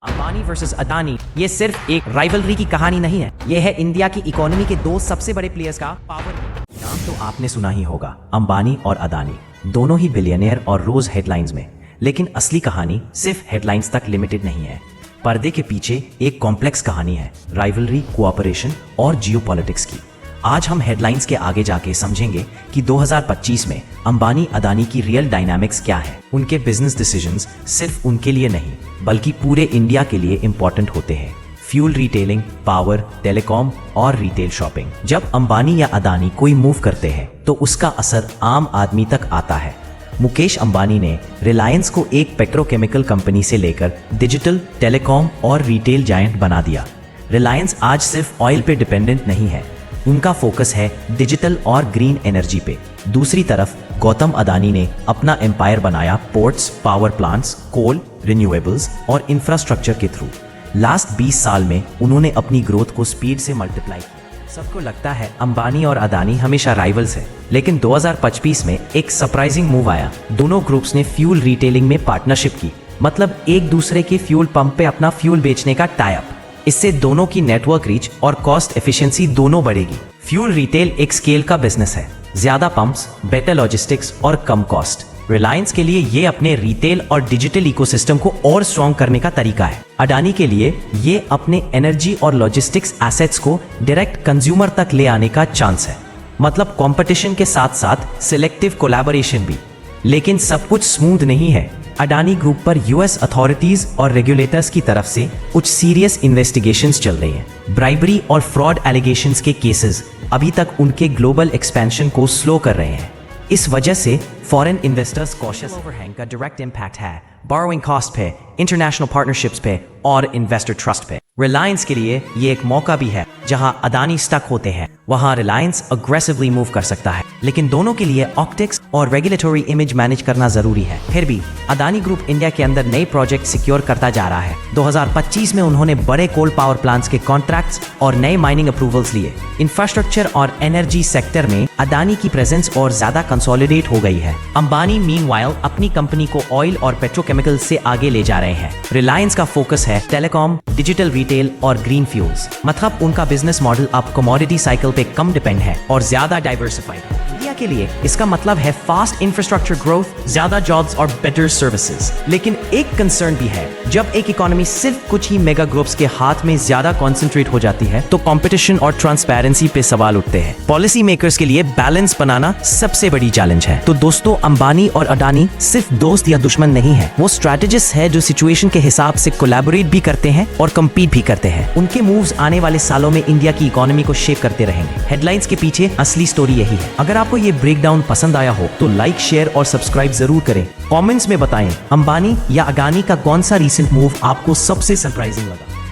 Ambani versus Adani ये सिर्फ एक राइवलरी की कहानी नहीं है, ये है इंडिया की इकोनॉमी के दो सबसे बड़े प्लेयर्स का पावर। नाम तो आपने सुना ही होगा, अंबानी और अदानी दोनों ही बिलियनियर और रोज हेडलाइंस में। लेकिन असली कहानी सिर्फ हेडलाइंस तक लिमिटेड नहीं है। पर्दे के पीछे एक कॉम्प्लेक्स कहानी है, राइवलरी, कोऑपरेशन और जियोपॉलिटिक्स की। आज हम हेडलाइंस के आगे जाके समझेंगे कि 2025 में अंबानी अदानी की रियल डायनामिक्स क्या है। उनके बिजनेस डिसीजंस सिर्फ उनके लिए नहीं बल्कि पूरे इंडिया के लिए इंपॉर्टेंट होते हैं। फ्यूल रिटेलिंग, पावर, टेलीकॉम और रिटेल शॉपिंग। जब अंबानी या अदानी कोई मूव करते हैं तो उसका असर आम आदमी तक आता है। मुकेश अंबानी ने रिलायंस को एक पेट्रोकेमिकल कंपनी से लेकर डिजिटल, टेलीकॉम और रिटेल जायंट बना दिया। रिलायंस आज सिर्फ ऑयल पे डिपेंडेंट नहीं है, उनका फोकस है डिजिटल और ग्रीन एनर्जी पे। दूसरी तरफ गौतम अदानी ने अपना एम्पायर बनाया पोर्ट्स, पावर प्लांट्स, कोल, रिन्यूएबल्स और इंफ्रास्ट्रक्चर के थ्रू। लास्ट 20 साल में उन्होंने अपनी ग्रोथ को स्पीड से मल्टीप्लाई किया। सबको लगता है अंबानी और अदानी हमेशा राइवल्स हैं, लेकिन 2025 में एक सरप्राइजिंग मूव आया। दोनों ग्रुप्स ने फ्यूल रिटेलिंग में पार्टनरशिप की, मतलब एक दूसरे के फ्यूल पंप पे अपना फ्यूल बेचने का टाई अप। इससे दोनों की नेटवर्क रीच और कॉस्ट एफिशिएंसी दोनों बढ़ेगी। फ्यूल रिटेल एक स्केल का बिजनेस है, ज्यादा पंप्स, बेटर लॉजिस्टिक्स और कम कॉस्ट। रिलायंस के लिए ये अपने रिटेल और डिजिटल इकोसिस्टम को और स्ट्रॉन्ग करने का तरीका है। अडानी के लिए ये अपने एनर्जी और लॉजिस्टिक्स एसेट्स को डायरेक्ट कंज्यूमर तक ले आने का चांस है, मतलब कंपटीशन के साथ साथ सिलेक्टिव कोलैबोरेशन भी। लेकिन सब कुछ स्मूथ नहीं है। अडानी ग्रुप पर यूएस अथॉरिटीज और रेगुलेटर्स की तरफ से कुछ सीरियस इन्वेस्टिगेशंस चल रही हैं। ब्राइबरी और फ्रॉड एलिगेशंस के केसेस अभी तक उनके ग्लोबल एक्सपेंशन को स्लो कर रहे हैं। इस वजह से फॉरेन इन्वेस्टर्स कॉशियस। ओवरहैंग का डायरेक्ट इम्पैक्ट है बोरोइंग कॉस्ट पे, इंटरनेशनल पार्टनरशिप्स पे और इन्वेस्टर ट्रस्ट पे। रिलायंस के लिए ये एक मौका भी है, जहां अदानी स्टक होते हैं वहां रिलायंस अग्रेसिवली मूव कर सकता है। लेकिन दोनों के लिए ऑप्टिक्स और रेगुलेटरी इमेज मैनेज करना जरूरी है। फिर भी अदानी ग्रुप इंडिया के अंदर नए प्रोजेक्ट सिक्योर करता जा रहा है। 2025 में उन्होंने बड़े कोल पावर प्लांट्स के कॉन्ट्रैक्ट्स और नए माइनिंग अप्रूवल्स लिए। इंफ्रास्ट्रक्चर और एनर्जी सेक्टर में अदानी की प्रेजेंस और ज्यादा कंसोलिडेट हो गई है। अंबानी मीनवाइल अपनी कंपनी को ऑयल और पेट्रोकेमिकल से आगे ले जा रहे हैं। रिलायंस का फोकस है टेलीकॉम, डिजिटल रिटेल और ग्रीन फ्यूल्स, मतलब उनका बिजनेस मॉडल अब कमोडिटी साइकिल पे कम डिपेंड है और ज्यादा डाइवर्सिफाइड है। इंडिया के लिए इसका मतलब है फास्ट इंफ्रास्ट्रक्चर ग्रोथ, ज्यादा जॉब्स और बेटर सर्विसेज। लेकिन एक कंसर्न भी है, जब एक इकोनॉमी सिर्फ कुछ ही मेगा ग्रुप्स के हाथ में ज्यादा कॉन्सेंट्रेट हो जाती है तो कंपटीशन और ट्रांसपेरेंसी पे सवाल उठते हैं। पॉलिसी मेकर्स के लिए बैलेंस बनाना सबसे बड़ी चैलेंज है। तो दोस्तों, अंबानी और अडानी सिर्फ दोस्त या दुश्मन नहीं है, वो स्ट्रेटेजिस्ट है जो सिचुएशन के हिसाब से कोलैबोरेट भी करते हैं और कम्पीट भी करते हैं। उनके मूव्स आने वाले सालों में इंडिया की इकोनॉमी को शेप करते रहेंगे। हेडलाइंस के पीछे असली स्टोरी यही है। अगर आपको ये ब्रेकडाउन पसंद आया हो तो लाइक, शेयर और सब्सक्राइब जरूर करें। कमेंट्स में बताएं अंबानी या अडानी का कौन सा रीसेंट मूव आपको सबसे सरप्राइजिंग लगा।